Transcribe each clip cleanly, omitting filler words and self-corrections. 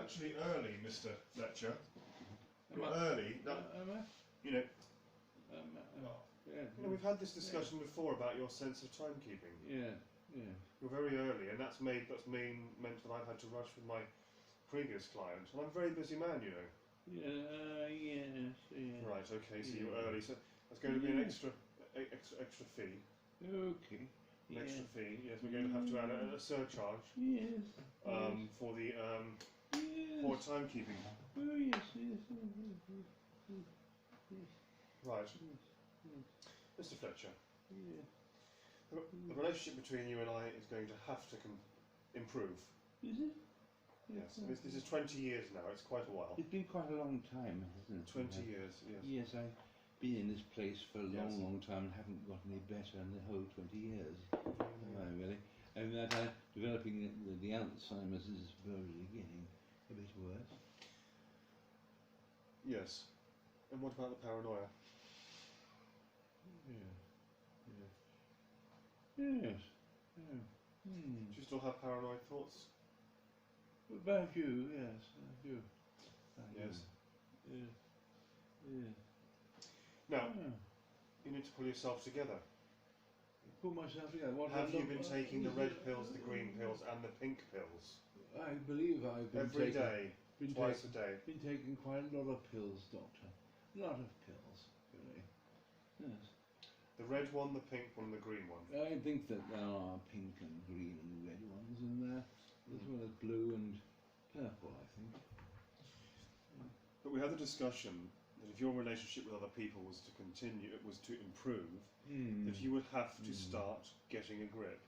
actually early, Mr. Fletcher. You're early. Am I? You know, Yeah. you know, we've had this discussion before about your sense of timekeeping. Yeah. Yeah. You're very early, and that's meant that I've had to rush with my previous client, and I'm a very busy man, you know. Yes. Yeah. Right. Okay. So you're early. So there's going to be an extra fee. Okay. An extra fee. Yes, we're going to have to add a surcharge. Yes. For the Yes. poor timekeeping. Oh yes. Right. Mr. Fletcher, Yeah. the relationship between you and I is going to have to improve. Is it? Yes. This is 20 years now. It's quite a while. It's been quite a long time, hasn't it? 20 years. Yes. Yes, I've been in this place for a Yes. long time and haven't got any better in the whole 20 years. Really. And that developing the Alzheimer's is probably getting a bit worse. Yes. And what about the paranoia? Yes. Yeah. Do you still have paranoid thoughts? What about you? Yes, I do. Yes. Yeah. Now, you need to pull yourself together. Pull myself together. What Have you been taking the red pills, the green pills, and the pink pills? I believe I've been Every day, twice a day. Been taking quite a lot of pills, Doctor. A lot of pills, really. Yes. The red one, the pink one, the green one. I think that there are pink and green and red ones in there, as well as blue and purple, I think. But we had the discussion that if your relationship with other people was to improve, that you would have to start getting a grip.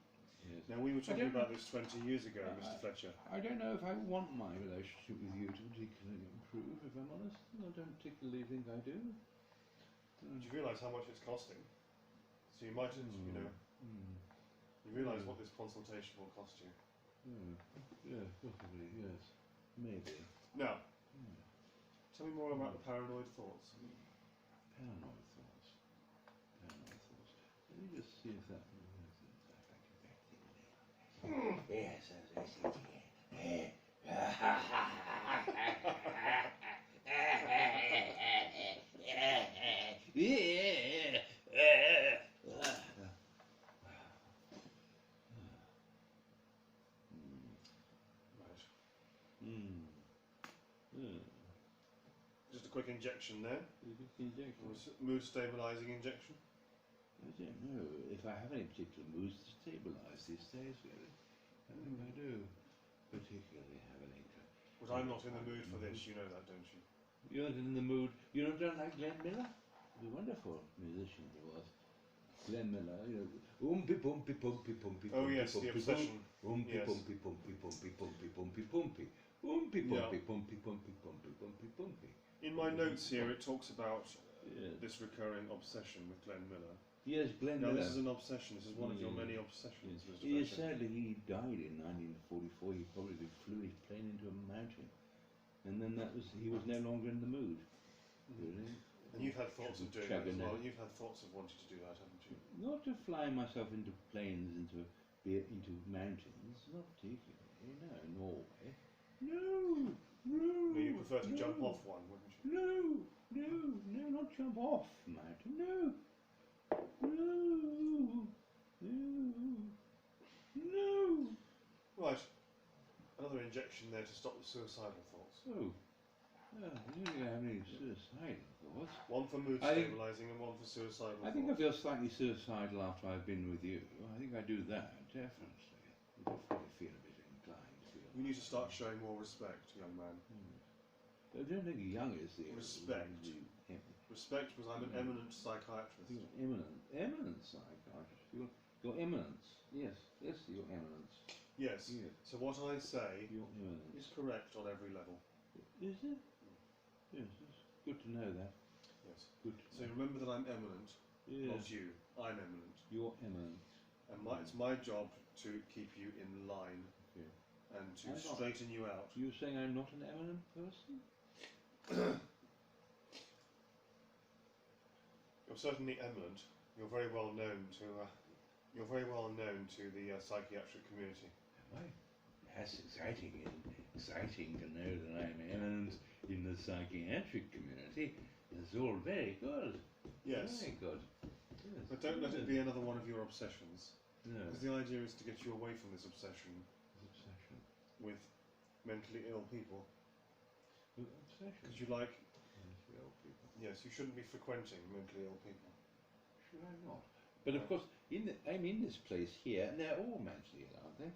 Yes. Now, we were talking about this 20 years ago, Mr. Fletcher. I don't know if I want my relationship with you to particularly improve, if I'm honest. I don't particularly think I do. Do you realise how much it's costing? So you might, you know, you realise what this consultation will cost you. Yeah, possibly, yes. Maybe. Now, tell me more about the paranoid thoughts. Paranoid thoughts. Let me just see if that... Yes, that's it. Just a quick injection there. Mood stabilising injection. I don't know if I have any particular moods to stabilise these days, really. I don't think I do particularly have any. But I'm not in the mood for this, you know that, don't you? You're not in the mood. You don't like Glenn Miller? He's a wonderful musician, he was. Glenn Miller, you know, umpy pumpy pumpy pumpy. Oh yes, the obsession. Umpy pumpy pumpy pumpy pumpy pumpy pumpy. Umpy pumpy pumpy pumpy pumpy pumpy pumpy. In my notes here, it talks about this recurring obsession with Glenn Miller. Yes, Glenn Miller. Now this is an obsession. This is one of your many obsessions, Mr. Fletcher. Yes, sadly he died in 1944. He probably flew his plane into a mountain, and then he was no longer in the mood. Really. And you've had thoughts of doing that as well. You've had thoughts of wanting to do that, haven't you? Not to fly myself into planes, into mountains, not particularly. No, Norway. No. No, you prefer to jump off one, wouldn't you? No, not jump off the mountain. No. Right. Another injection there to stop the suicidal thoughts. Oh. No, I don't think I have any suicidal thoughts. One for mood stabilising and one for suicidal thoughts. I think I feel slightly suicidal after I've been with you. I think I do that, definitely. I definitely feel a bit inclined to feel. You need to start showing more respect, young man. I don't think young is the... Respect. Respect, because I'm an eminent psychiatrist. You're eminent psychiatrist. Your eminence. Yes, your eminence. Yes. So what I say is correct on every level. Is it? Yes, it's good to know that. Yes. Good. So remember that I'm eminent, not you. I'm eminent. You're eminent. And it's my job to keep you in line and to straighten you out. You're saying I'm not an eminent person? You're certainly eminent. You're very well known to. You're very well known to the psychiatric community. Am I? that's exciting to know that I'm eminent in the psychiatric community. It's all very good. Yes. Very good. Yes. But don't let it be another one of your obsessions. No. Because the idea is to get you away from this obsession Obsession. with mentally ill people. Obsession. Because you like, Mentally ill people. yes, you shouldn't be frequenting mentally ill people. Should I not? But of course, I'm in this place here, and they're all mentally ill, aren't they?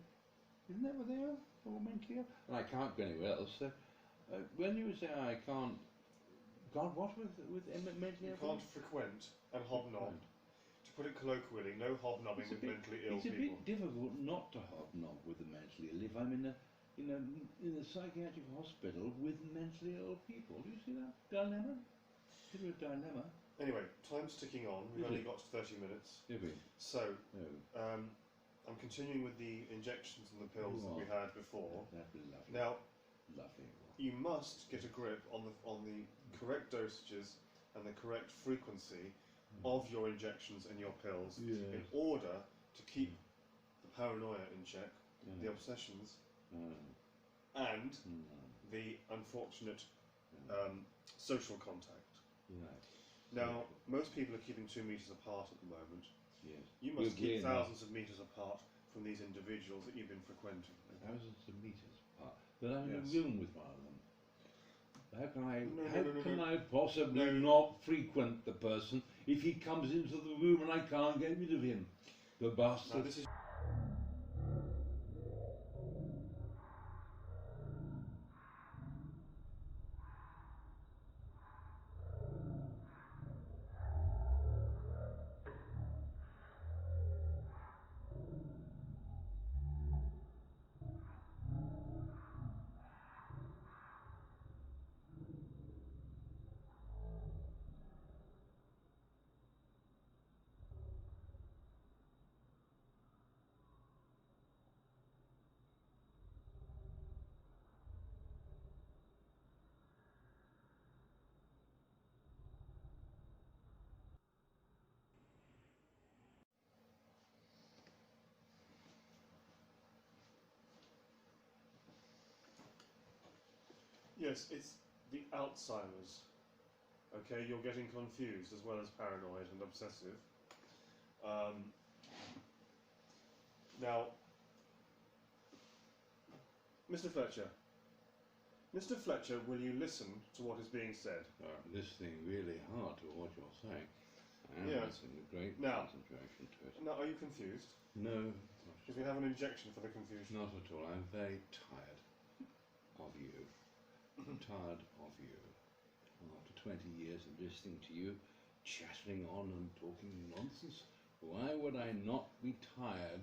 Isn't that what they are? All mentally ill? And I can't go anywhere else. So, when you say I can't, God, what with mentally ill? You can't frequent and hobnob. To put it colloquially, no hobnobbing with mentally ill people. It's a bit difficult not to hobnob with the mentally ill if I'm in a psychiatric hospital with mentally ill people. Do you see that dilemma? Bit of a dilemma. Anyway, time's ticking on. We've only got 30 minutes. So, I'm continuing with the injections and the pills that we had before. That'd be lovely. Now, lovely. you must get a grip on the correct dosages and the correct frequency of your injections and your pills in order to keep the paranoia in check, the obsessions, and the unfortunate social contact. Now, most people are keeping 2 meters apart at the moment. Yes. You must keep thousands of meters apart from these individuals that you've been frequenting. Thousands of meters apart. But I'm in a room with one of them. How can I possibly not frequent the person if he comes into the room and I can't get rid of him? The bastard. Now, this is yes, it's the Alzheimer's. Okay, you're getting confused as well as paranoid and obsessive. Now, Mr. Fletcher, will you listen to what is being said? I'm listening really hard to what you're saying. I'm listening with great concentration to it. Now, are you confused? No. If we have an injection for the confusion. Not at all. I'm very tired of you. I'm tired of you. After 20 years of listening to you, chattering on and talking nonsense, why would I not be tired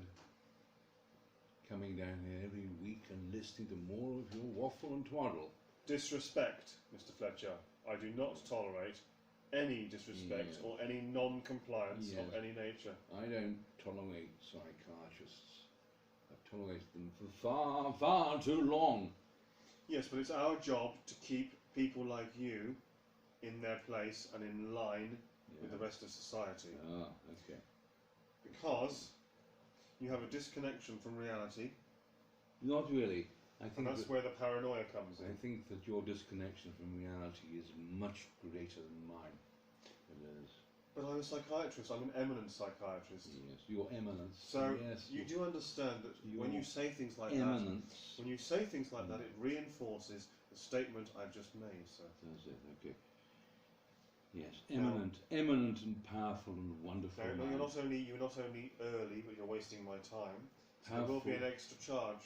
coming down here every week and listening to more of your waffle and twaddle? Disrespect, Mr. Fletcher. I do not tolerate any disrespect or any non-compliance of any nature. I don't tolerate psychiatrists. I've tolerated them for far, far too long. Yes, but it's our job to keep people like you in their place and in line with the rest of society. Ah, okay. Because you have a disconnection from reality. Not really. I think that's where the paranoia comes in. I think that your disconnection from reality is much greater than mine. It is. But I'm a psychiatrist. I'm an eminent psychiatrist. Yes, your eminence. So you do understand that when you say things like that, it reinforces the statement I've just made, sir. That's it. Okay. Yes, eminent and powerful and wonderful. No, you're not only early, but you're wasting my time. So there will be an extra charge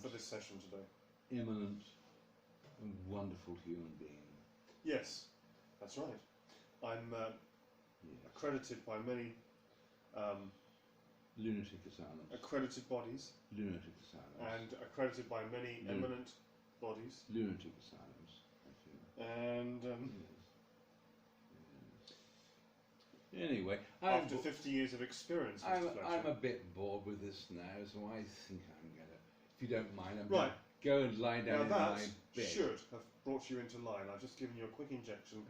for this session today. Eminent and wonderful human being. Yes, that's right. I'm accredited by many lunatic asylums, accredited bodies, lunatic asylums, and accredited by many eminent bodies, lunatic asylums. And anyway, after 50 years of experience, I'm a bit bored with this now, so I think I'm gonna, if you don't mind, I'm gonna go and lie down in my bed. That should have brought you into line. I've just given you a quick injection,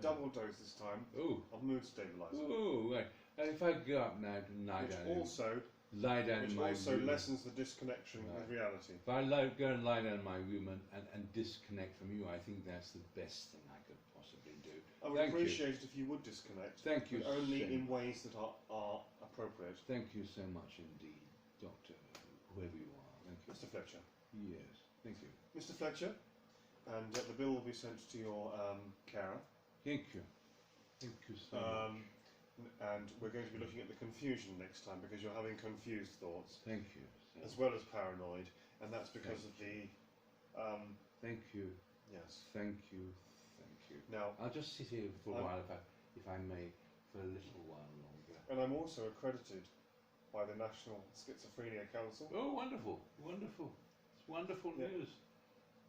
double dose this time, of mood stabilizer. Oh, right. And if I go up now to lie down, which also lie down which in my also room. lessens the disconnection with reality. If I go and lie down in my room and disconnect from you, I think that's the best thing I could possibly do. I would appreciate it if you would disconnect. Thank you. But only so in ways that are appropriate. Thank you so much indeed, Doctor, whoever you are. Thank you. Mr. Fletcher. Yes, thank you. Mr. Fletcher, and the bill will be sent to your carer. Thank you. Thank you so much. And we're going to be looking at the confusion next time because you're having confused thoughts. Thank you. As well as paranoid, and that's because of the. Thank you. Yes. Thank you. Thank you. Now I'll just sit here for a while, if I may, for a little while longer. And I'm also accredited by the National Schizophrenia Council. Oh, wonderful! Wonderful! It's wonderful news.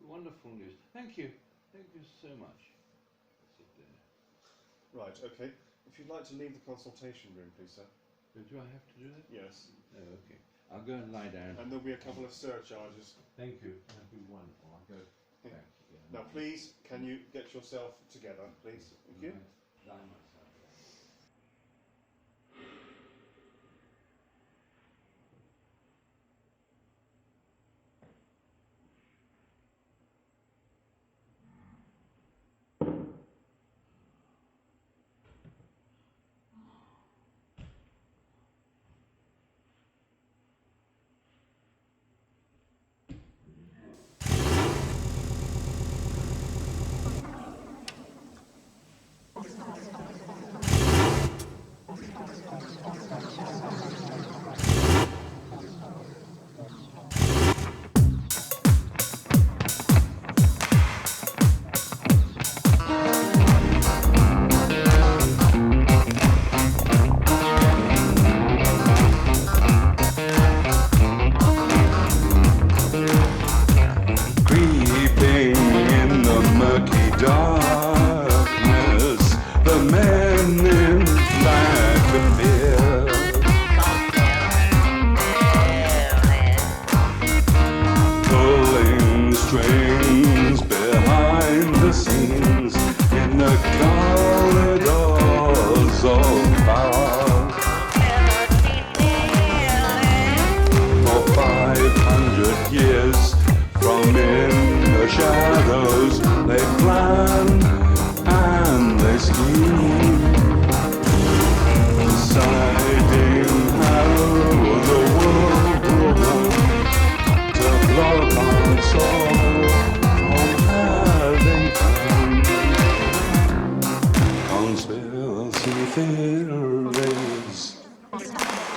Wonderful news. Thank you. Thank you so much. Sit there. Right. Okay. If you'd like to leave the consultation room, please, sir. Do I have to do that? Yes. Oh, okay. I'll go and lie down. And there'll be a couple of surcharges. Thank you. That'd be wonderful. I'll go back. Now, please, can you get yourself together, please? Thank you. Lie myself down.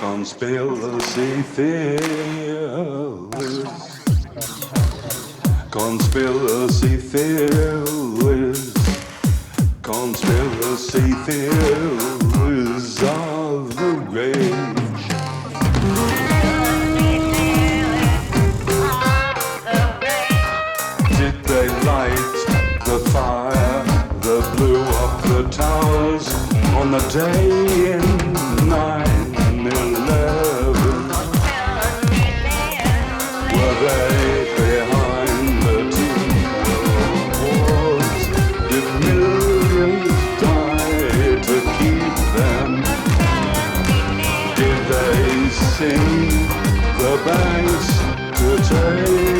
Conspiracy theories. Conspiracy theories. Conspiracy theories of the rage. Did they light the fire that blew up the towers on the day in 9/11? Were they behind the wars? Did millions die to keep them? Did they sing the banks to take